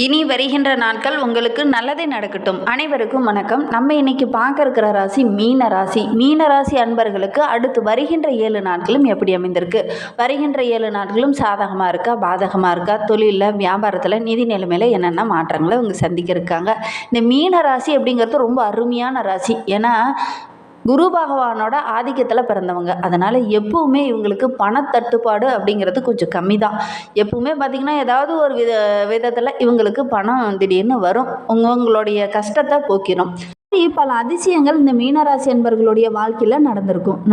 இனி வருகின்ற நாட்கள் உங்களுக்கு நல்லதே நடக்கட்டும். அனைவருக்கும் வணக்கம். நம்ம இன்னைக்கு பார்க்க இருக்கிற ராசி மீன ராசி. மீன ராசி அன்பர்களுக்கு அடுத்து வருகின்ற 7 நாட்களும் எப்படி அமைந்திருக்கு? வருகின்ற 7 நாட்களும் சாதகமாக இருக்கா, பாதகமாக இருக்கா, தொழிலில், வியாபாரத்தில், நிதி நிலைமையில் என்னென்ன மாற்றங்களை இவங்க சந்திக்க இருக்காங்க? இந்த மீன ராசி அப்படிங்கிறது ரொம்ப அருமையான ராசி. ஏன்னா குரு பகவானோட ஆதிக்கத்தில் பிறந்தவங்க. அதனால் எப்பவுமே இவங்களுக்கு பணத்தட்டுப்பாடு அப்படிங்கிறது கொஞ்சம் கம்மி தான். எப்பவுமே பார்த்திங்கன்னா ஏதாவது ஒரு விதத்தில் இவங்களுக்கு பணம் திடீர்னு வரும். உங்களுடைய கஷ்டத்தை போக்கிடும். பல அதிசயங்கள் இந்த மீனராசி என்பர்களுடைய வாழ்க்கையில்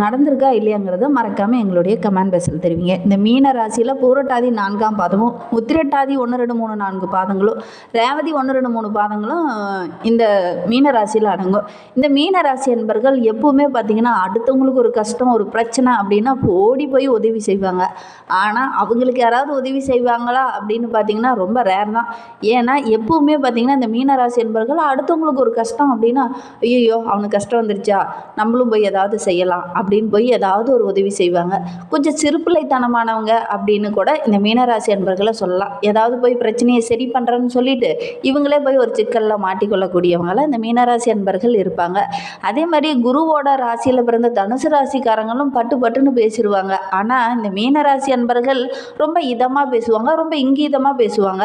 நடந்திருக்கா இல்லையாங்கிறத மறக்காமல் எங்களுடைய கமெண்ட் பாக்ஸில் தெரிவிங்க. இந்த மீன ராசியில் பூரட்டாதி 4ஆம் பாதமும், உத்திரட்டாதி 1, 2, 3, 4 பாதங்களும், ரேவதி 1, 2, 3 பாதங்களும் இந்த மீன ராசியில் அடங்கும். இந்த மீன ராசி என்பர்கள் எப்பவுமே பார்த்திங்கன்னா அடுத்தவங்களுக்கு ஒரு கஷ்டம், ஒரு பிரச்சனை அப்படின்னா ஓடி போய் உதவி செய்வாங்க. ஆனால் அவங்களுக்கு யாராவது உதவி செய்வாங்களா அப்படின்னு பார்த்திங்கன்னா ரொம்ப ரேர் தான். ஏன்னா எப்பவுமே பார்த்திங்கன்னா இந்த மீனராசி என்பர்கள் அடுத்தவங்களுக்கு ஒரு கஷ்டம் அப்படின்னா ஐயோ அவனுக்கு கஷ்டம் வந்துருச்சா, நம்மளும் போய் ஏதாவது செய்யலாம் அப்படின்னு போய் ஏதாவது ஒரு உதவி செய்வாங்க. கொஞ்சம் சிறுபிள்ளைத்தனமானவங்க அப்படின்னு கூட இந்த மீனராசி அன்பர்களை சொல்லலாம். ஏதாவது போய் பிரச்சனையை சரி பண்ணுறேன்னு சொல்லிட்டு இவங்களே போய் ஒரு சிக்கலில் மாட்டிக்கொள்ளக்கூடியவங்கள இந்த மீனராசி அன்பர்கள் இருப்பாங்க. அதே மாதிரி குருவோட ராசியில் பிறந்த தனுசு ராசிக்காரங்களும் பட்டுன்னு பேசிடுவாங்க. ஆனால் இந்த மீனராசி அன்பர்கள் ரொம்ப இதமாக பேசுவாங்க, ரொம்ப இங்கீதமாக பேசுவாங்க.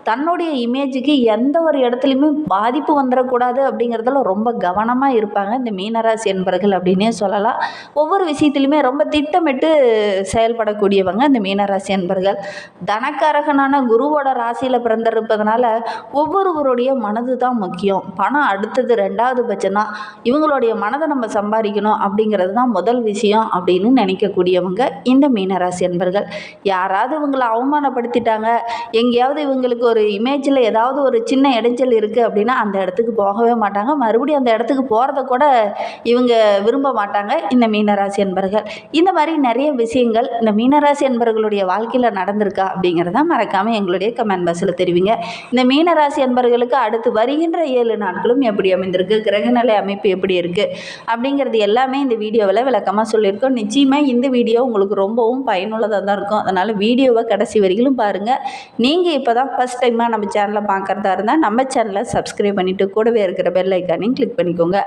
தன்னுடைய இமேஜுக்கு எந்த ஒரு இடத்துலையுமே பாதிப்பு வந்துடக்கூடாது அப்படிங்கிறதுல ரொம்ப கவனமாக இருப்பாங்க இந்த மீனராசி என்பர்கள் அப்படின்னே சொல்லலாம். ஒவ்வொரு விஷயத்துலையுமே ரொம்ப திட்டமிட்டு செயல்படக்கூடியவங்க இந்த மீனராசி என்பர்கள். தனக்காரகனான குருவோட ராசியில் பிறந்திருப்பதனால ஒவ்வொருவருடைய மனது தான் முக்கியம். பணம் அடுத்தது 2வது பட்சம் தான். இவங்களுடைய மனதை நம்ம சம்பாதிக்கணும் அப்படிங்கிறது தான் முதல் விஷயம் அப்படின்னு நினைக்கக்கூடியவங்க இந்த மீனராசி என்பர்கள். யாராவது இவங்களை அவமானப்படுத்திட்டாங்க, எங்கேயாவது இவங்களுக்கு ஒரு இமேஜில் ஏதாவது ஒரு சின்ன இடைஞ்சல் இருக்குது அப்படின்னா அந்த இடத்துக்கு போகவே மாட்டாங்க. மறுபடியும் அந்த இடத்துக்கு போகிறத கூட இவங்க விரும்ப மாட்டாங்க இந்த மீனராசி என்பர்கள். இந்த மாதிரி நிறைய விஷயங்கள் இந்த மீனராசி என்பர்களுடைய வாழ்க்கையில் நடந்திருக்கா அப்படிங்கிறத மறக்காமல் எங்களுடைய கமெண்ட் பாக்ஸில் தெரிவிங்க. இந்த மீனராசி என்பர்களுக்கு அடுத்து வருகின்ற 7 நாட்களும் எப்படி அமைந்திருக்கு, கிரகநிலை அமைப்பு எப்படி இருக்குது அப்படிங்கிறது எல்லாமே இந்த வீடியோவில் விளக்கமாக சொல்லியிருக்கோம். நிச்சயமாக இந்த வீடியோ உங்களுக்கு ரொம்பவும் பயனுள்ளதாக தான் இருக்கும். அதனால் வீடியோவை கடைசி வரைக்கும் பாருங்கள். நீங்கள் இப்போ தான் ஃபஸ்ட் டைமாக நம்ம சேனலை பார்க்குறதா இருந்தால் நம்ம சேனலை சப்ஸ்கிரைப் பண்ணிவிட்டு கூடவே இருக்கிற பெல் ஐக்கானையும் கிளிக் பண்ணிக்கோங்க.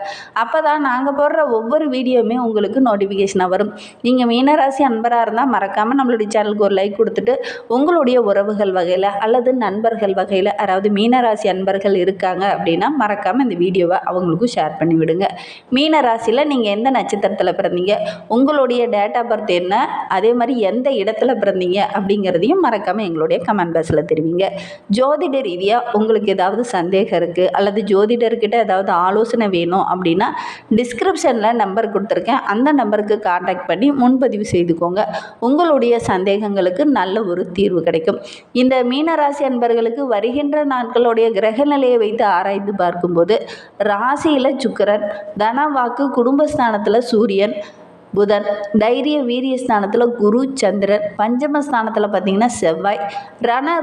அப்போ தான் நாங்கள் போடுற ஒவ்வொரு வீடியோவுமே உங்களுக்கு நோட்டிஃபிகேஷனாக வரும். நீங்கள் மீனராசி அன்பராக இருந்தால் மறக்காமல் நம்மளுடைய சேனலுக்கு ஒரு லைக் கொடுத்துட்டு உங்களுடைய உறவுகள் வகையில் அல்லது நண்பர்கள் வகையில் யாராவது மீனராசி அன்பர்கள் இருக்காங்க அப்படின்னா மறக்காமல் இந்த வீடியோவை அவங்களுக்கும் ஷேர் பண்ணி விடுங்க. மீனராசியில் நீங்கள் எந்த நட்சத்திரத்தில் பிறந்தீங்க, உங்களுடைய டேட் ஆஃப் பர்த் என்ன, அதே மாதிரி எந்த இடத்துல பிறந்தீங்க அப்படிங்கிறதையும் மறக்காமல் எங்களுடைய கமெண்ட் பாக்ஸில் தெரிவிங்க. ஜோதிட ரீதியாக உங்களுக்கு ஏதாவது சந்தேகம் இருக்குது அல்லது ஜோதிடர்கிட்ட ஏதாவது ஆலோசனை வேணும் அப்படின்னா டிஸ்கிரிப்ஷனில் நம்பர் கொடுத்துருக்கேன். அந்த நம்பருக்கு கான்டாக்ட் பண்ணி முன்பதிவு செய்துக்கோங்க. உங்களுடைய சந்தேகங்களுக்கு நல்ல ஒரு தீர்வு கிடைக்கும். இந்த மீனராசி அன்பர்களுக்கு வருகின்ற நாட்களுடைய கிரகநிலையை வைத்து ஆராய்ந்து பார்க்கும்போது ராசியில் சுக்கிரன், தனவாக்கு குடும்பஸ்தானத்தில் சூரியன், புதன், தைரிய வீரிய ஸ்தானத்தில் குரு, சந்திரன், பஞ்சமஸ்தானத்தில் பார்த்திங்கன்னா செவ்வாய்,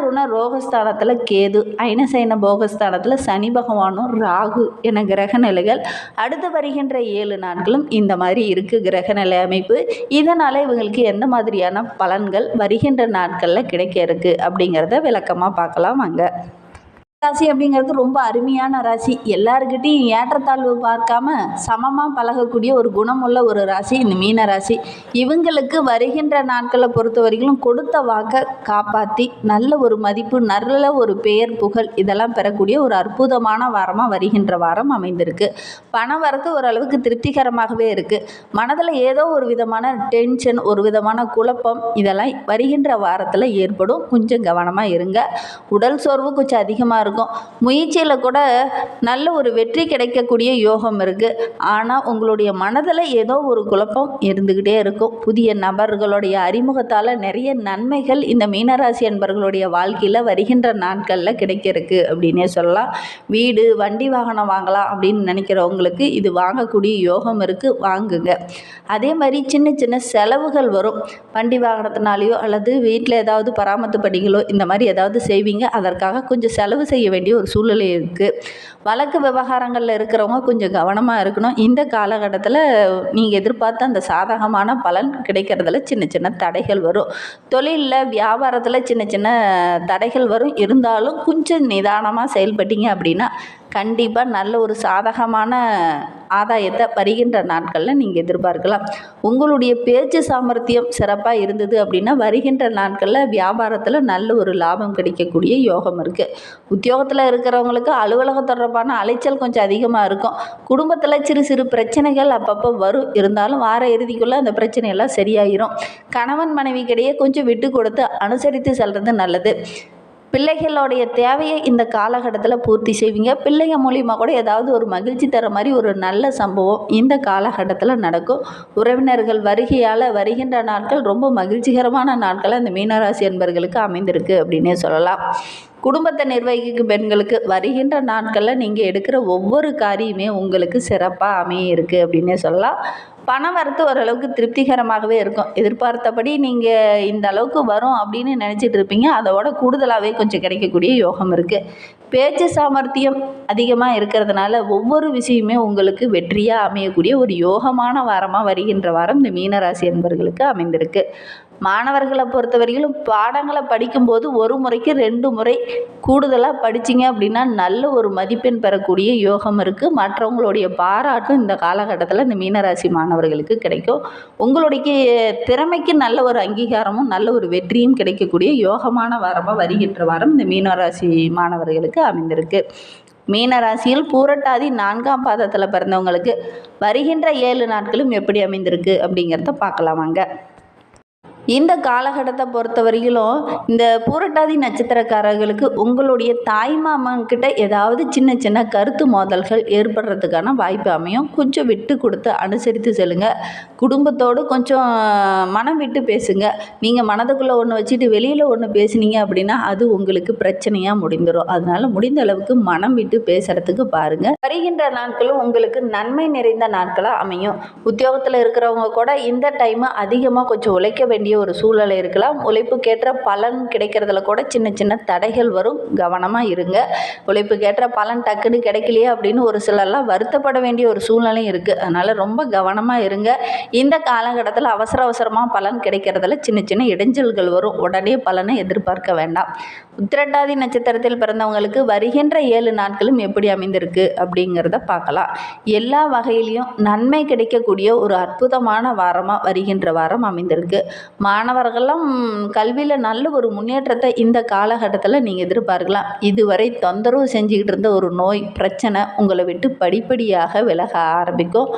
ருண ரோகஸ்தானத்தில் கேது, ஐனசைன போகஸ்தானத்தில் சனி பகவானும் ராகு என கிரக நிலைகள் அடுத்து வருகின்ற 7 நாட்களும் இந்த மாதிரி இருக்குது கிரகநிலை அமைப்பு. இதனால் இவங்களுக்கு எந்த மாதிரியான பலன்கள் வருகின்ற நாட்களில் கிடைக்க இருக்குது அப்படிங்கிறத விளக்கமாக பார்க்கலாம் வாங்க. ராசி அப்படிங்கிறது ரொம்ப அருமையான ராசி. எல்லாருக்கிட்டையும் ஏற்றத்தாழ்வு பார்க்காம சமமாக பழகக்கூடிய ஒரு குணமுள்ள ஒரு ராசி இந்த மீன ராசி. இவங்களுக்கு வருகின்ற நாட்களை பொறுத்த வரைக்கும் கொடுத்த வாக்கை காப்பாற்றி நல்ல ஒரு மதிப்பு, நல்ல ஒரு பெயர், புகழ் இதெல்லாம் பெறக்கூடிய ஒரு அற்புதமான வாரமாக வருகின்ற வாரம் அமைந்திருக்கு. பணம் வரது ஓரளவுக்கு திருப்திகரமாகவே இருக்குது. மனதில் ஏதோ ஒரு விதமான டென்ஷன், ஒரு விதமான குழப்பம் இதெல்லாம் வருகின்ற வாரத்தில் ஏற்படும். கொஞ்சம் கவனமாக இருங்க. உடல் சோர்வு கொஞ்சம் அதிகமாக இருக்கும். முயற்சியில் கூட நல்ல ஒரு வெற்றி கிடைக்கக்கூடிய யோகம் இருக்குது. ஆனால் உங்களுடைய மனதில் ஏதோ ஒரு குழப்பம் இருந்துக்கிட்டே இருக்கும். புதிய நபர்களுடைய அறிமுகத்தால் நிறைய நன்மைகள் இந்த மீனராசி என்பர்களுடைய வாழ்க்கையில் வருகின்ற நாட்களில் கிடைக்கிறதுக்கு அப்படின்னே சொல்லலாம். வீடு, வண்டி வாகனம் வாங்கலாம் அப்படின்னு நினைக்கிறவங்களுக்கு இது வாங்கக்கூடிய யோகம் இருக்குது, வாங்குங்க. அதே மாதிரி சின்ன சின்ன செலவுகள் வரும். வண்டி வாகனத்தினாலேயோ அல்லது வீட்டில் ஏதாவது பராமரிப்பு பணிகளோ இந்த மாதிரி ஏதாவது செய்வீங்க. அதற்காக கொஞ்சம் செலவு செய்ய செய்ய வேண்டிய ஒரு சூழ்நிலை இருக்குது. வழக்கு விவகாரங்களில் இருக்கிறவங்க கொஞ்சம் கவனமாக இருக்கணும். இந்த காலகட்டத்தில் நீங்கள் எதிர்பார்த்த அந்த சாதகமான பலன் கிடைக்கிறதுல சின்ன சின்ன தடைகள் வரும். தொழிலில் வியாபாரத்தில் சின்ன சின்ன தடைகள் வரும். இருந்தாலும் கொஞ்சம் நிதானமாக செயல்பட்டீங்க அப்படின்னா கண்டிப்பாக நல்ல ஒரு சாதகமான ஆதாயத்தை வருகின்ற நாட்களில் நீங்கள் எதிர்பார்க்கலாம். உங்களுடைய பேச்சு சாமர்த்தியம் சிறப்பாக இருந்தது அப்படின்னா வருகின்ற நாட்களில் வியாபாரத்தில் நல்ல ஒரு லாபம் கிடைக்கக்கூடிய யோகம் இருக்குது. உத்தியோகத்தில் இருக்கிறவங்களுக்கு அலுவலகம் தொடர்பான அலைச்சல் கொஞ்சம் அதிகமாக இருக்கும். குடும்பத்தில் சிறு சிறு பிரச்சனைகள் அப்பப்போ வரும். இருந்தாலும் வார இறுதிக்குள்ளே அந்த பிரச்சனையெல்லாம் சரியாயிரும். கணவன் மனைவிக்கிடையே கொஞ்சம் விட்டு கொடுத்து அனுசரித்து செல்வது நல்லது. பிள்ளைகளுடைய தேவையை இந்த காலகட்டத்தில் பூர்த்தி செய்வீங்க. பிள்ளைங்க மூலிமா கூட ஏதாவது ஒரு மகிழ்ச்சி தர மாதிரி ஒரு நல்ல சம்பவம் இந்த காலகட்டத்தில் நடக்கும். உறவினர்கள் வருகையால் வருகின்ற நாட்கள் ரொம்ப மகிழ்ச்சிகரமான நாட்கள் அந்த மீனராசி என்பர்களுக்கு அமைந்திருக்கு அப்படின்னே சொல்லலாம். குடும்பத்தை நிர்வகிக்கும் பெண்களுக்கு வருகின்ற நாட்களில் நீங்கள் எடுக்கிற ஒவ்வொரு காரியமே உங்களுக்கு சிறப்பாக அமைய இருக்குது அப்படின்னே சொல்லலாம். பண வரத்து ஓரளவுக்கு திருப்திகரமாகவே இருக்கும். எதிர்பார்த்தபடி நீங்கள் இந்த அளவுக்கு வரும் அப்படின்னு நினச்சிட்டு இருப்பீங்க. அதோட கூடுதலாகவே கொஞ்சம் கிடைக்கக்கூடிய யோகம் இருக்குது. பேச்சு சாமர்த்தியம் அதிகமாக இருக்கிறதுனால ஒவ்வொரு விஷயமே உங்களுக்கு வெற்றியாக அமையக்கூடிய ஒரு யோகமான வாரமாக வருகின்ற வாரம் இந்த மீனராசி என்பவர்களுக்கு அமைந்திருக்கு. மாணவர்களை பொறுத்தவரையிலும் பாடங்களை படிக்கும்போது ஒரு முறைக்கு 2 முறை கூடுதலாக படிச்சிங்க அப்படின்னா நல்ல ஒரு மதிப்பெண் பெறக்கூடிய யோகம் இருக்குது. மற்றவங்களுடைய பாராட்டும் இந்த காலகட்டத்தில் இந்த மீனராசி மாணவர்களுக்கு கிடைக்கும். உங்களுடைய திறமைக்கு நல்ல ஒரு அங்கீகாரமும் நல்ல ஒரு வெற்றியும் கிடைக்கக்கூடிய யோகமான வாரமாக வருகின்ற வாரம் இந்த மீனராசி மாணவர்களுக்கு அமைந்திருக்கு. மீனராசியில் பூரட்டாதி 4ஆம் பாதத்தில் பிறந்தவங்களுக்கு வருகின்ற 7 நாட்களும் எப்படி அமைந்திருக்கு அப்படிங்கிறத பார்க்கலாம் வாங்க. இந்த காலகட்டத்தை பொறுத்தவரையிலும் இந்த பூரட்டாதி நட்சத்திரக்காரர்களுக்கு உங்களுடைய தாய்மாமன்கிட்ட ஏதாவது சின்ன சின்ன கருத்து மோதல்கள் ஏற்படுறதுக்கான வாய்ப்பு அமையும். கொஞ்சம் விட்டு கொடுத்து அனுசரித்து செல்லுங்க. குடும்பத்தோடு கொஞ்சம் மனம் விட்டு பேசுங்க. நீங்கள் மனதுக்குள்ளே ஒன்று வச்சுட்டு வெளியில் ஒன்று பேசுனீங்க அப்படின்னா அது உங்களுக்கு பிரச்சனையாக முடிந்துடும். அதனால் முடிந்த அளவுக்கு மனம் விட்டு பேசுகிறதுக்கு பாருங்கள். வருகின்ற நாட்களும் உங்களுக்கு நன்மை நிறைந்த நாட்களாக அமையும். உத்தியோகத்தில் இருக்கிறவங்க கூட இந்த டைமு அதிகமாக கொஞ்சம் உழைக்க வேண்டிய ஒரு சூழ்நிலை இருக்கலாம். உழைப்புக்கேற்ற பலன் கிடைக்கிறதுல கூட சின்ன சின்ன தடைகள் வரும். கவனமாக இருங்க. உழைப்புக்கேற்ற பலன் டக்குன்னு கிடைக்கலையே அப்படின்னு ஒரு சிலர்லாம் வருத்தப்பட வேண்டிய ஒரு சூழ்நிலை இருக்குது. அதனால் ரொம்ப கவனமாக இருங்க. இந்த காலகட்டத்தில் அவசரமாக பலன் கிடைக்கிறதுல சின்ன சின்ன இடைஞ்சல்கள் வரும். உடனே பலனை எதிர்பார்க்க வேண்டாம். உத்திரட்டாதி நட்சத்திரத்தில் பிறந்தவங்களுக்கு வருகின்ற 7 நாட்களும் எப்படி அமைந்திருக்கு அப்படிங்கிறத பார்க்கலாம். எல்லா வகையிலையும் நன்மை கிடைக்கக்கூடிய ஒரு அற்புதமான வாரமாக வருகின்ற வாரம் அமைந்திருக்கு. மாணவர்களும் கல்வியில் நல்ல ஒரு முன்னேற்றத்தை இந்த காலகட்டத்தில் நீங்கள் எதிர்பார்க்கலாம். இதுவரை தொந்தரவு செஞ்சுக்கிட்டு இருந்த ஒரு நோய் பிரச்சனை உங்களை விட்டு படிப்படியாக விலக ஆரம்பிக்கும்.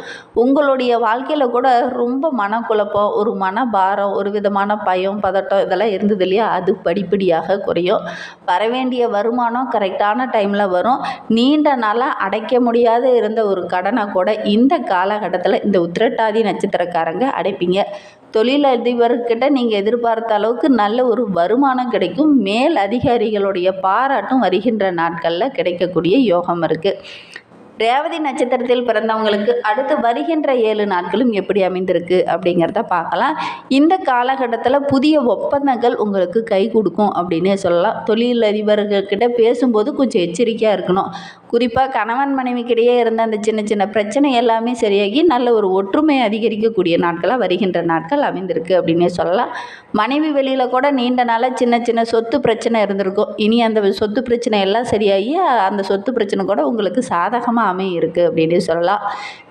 உங்களுடைய வாழ்க்கையில் கூட ரொம்ப மனக்குழப்பம், ஒரு மனபாரம், ஒரு விதமான பயம், பதட்டம் இதெல்லாம் இருந்தது இல்லையா, அது படிப்படியாக குறையும். வரவேண்டிய வருமானம் கரெக்டான டைமில் வரும். நீண்ட நாளாக அடைக்க முடியாத இருந்த ஒரு கடனை கூட இந்த காலகட்டத்தில் இந்த உத்திரட்டாதி நட்சத்திரக்காரங்க அடைப்பீங்க. தொழிலதிபர்கிட்ட நீங்கள் எதிர்பார்த்த அளவுக்கு நல்ல ஒரு வருமானம் கிடைக்கும். மேல் அதிகாரிகளுடைய பாராட்டும் வருகின்ற நாட்களில் கிடைக்கக்கூடிய யோகம் இருக்குது. ரேவதி நட்சத்திரத்தில் பிறந்தவங்களுக்கு அடுத்து வருகின்ற 7 நாட்களும் எப்படி அமைந்திருக்கு அப்படிங்கிறத பார்க்கலாம். இந்த காலகட்டத்தில் புதிய ஒப்பந்தங்கள் உங்களுக்கு கை கொடுக்கும் அப்படின்னே சொல்லலாம். தொழிலதிபர்கள்கிட்ட பேசும்போது கொஞ்சம் எச்சரிக்கையாக இருக்கணும். குறிப்பாக கணவன் மனைவிக்கிடையே இருந்த அந்த சின்ன சின்ன பிரச்சனை எல்லாமே சரியாகி நல்ல ஒரு ஒற்றுமை அதிகரிக்கக்கூடிய நாட்களாக வருகின்ற நாட்கள் அமைந்திருக்கு அப்படின்னே சொல்லலாம். மனைவி வெளியில் கூட நீண்ட நாளாக சின்ன சின்ன சொத்து பிரச்சனை இருந்திருக்கும். இனி அந்த சொத்து பிரச்சனை எல்லாம் சரியாகி அந்த சொத்து பிரச்சனை கூட உங்களுக்கு சாதகமாக இருக்குது அப்படின்னு சொல்லலாம்.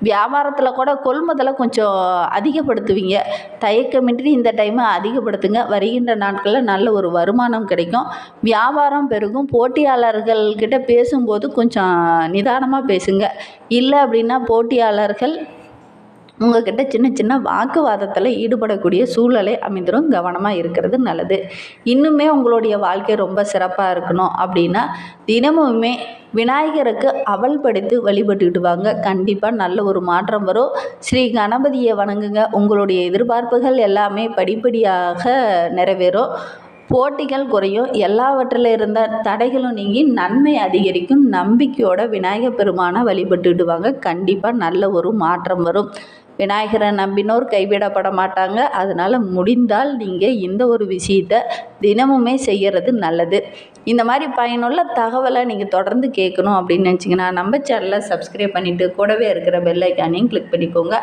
வியாபாரத்தில் கூட கொள்முதலை கொஞ்சம் அதிகப்படுத்துவீங்க. தயக்கமின்றி இந்த டைமை அதிகப்படுத்துங்க. வருகின்ற நாட்களில் நல்ல ஒரு வருமானம் கிடைக்கும். வியாபாரம் பெருகும். போட்டியாளர்கள்கிட்ட பேசும்போது கொஞ்சம் நிதானமாக பேசுங்க. இல்லை அப்படின்னா போட்டியாளர்கள் உங்கள்கிட்ட சின்ன சின்ன வாக்குவாதத்தில் ஈடுபடக்கூடிய சூழலை அமைந்துடும். கவனமாக இருக்கிறது நல்லது. இன்னுமே உங்களுடைய வாழ்க்கை ரொம்ப சிறப்பாக இருக்கணும் அப்படின்னா தினமுமே விநாயகருக்கு அவல் படைத்து வழிபட்டுக்கிட்டு வாங்க. கண்டிப்பாக நல்ல ஒரு மாற்றம் வரும். ஸ்ரீ கணபதியை வணங்குங்க. உங்களுடைய எதிர்பார்ப்புகள் எல்லாமே படிப்படியாக நிறைவேறும். போட்டிகள் குறையும். எல்லாவற்றில் இருந்த தடைகளும் நீங்கி நன்மை அதிகரிக்கும். நம்பிக்கையோட விநாயகர் பெருமானை வழிபட்டுக்கிட்டு வாங்க. கண்டிப்பாக நல்ல ஒரு மாற்றம் வரும். விநாயகரை நம்பினோர் கைவிடப்பட மாட்டாங்க. அதனால் முடிந்தால் நீங்கள் இந்த ஒரு விஷயத்தை தினமுமே செய்கிறது நல்லது. இந்த மாதிரி பயனுள்ள தகவலை நீங்கள் தொடர்ந்து கேட்கணும் அப்படின்னு நினச்சிங்கன்னா நம்ம சேனலை சப்ஸ்கிரைப் பண்ணிவிட்டு கூடவே இருக்கிற பெல் ஐக்கானையும் கிளிக் பண்ணிக்கோங்க.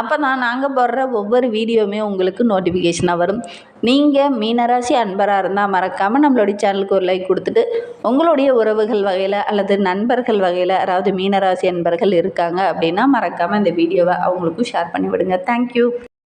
அப்போ தான் நாங்கள் போடுற ஒவ்வொரு வீடியோவுமே உங்களுக்கு நோட்டிஃபிகேஷனாக வரும். நீங்கள் மீனராசி அன்பராக இருந்தால் மறக்காமல் நம்மளுடைய சேனலுக்கு ஒரு லைக் கொடுத்துட்டு உங்களுடைய உறவுகள் வகையில் அல்லது நண்பர்கள் வகையில் யாராவது மீனராசி அன்பர்கள் இருக்காங்க அப்படின்னா மறக்காமல் இந்த வீடியோவை அவங்களுக்கும் ஷேர் பண்ணி விடுங்க. தேங்க்யூ.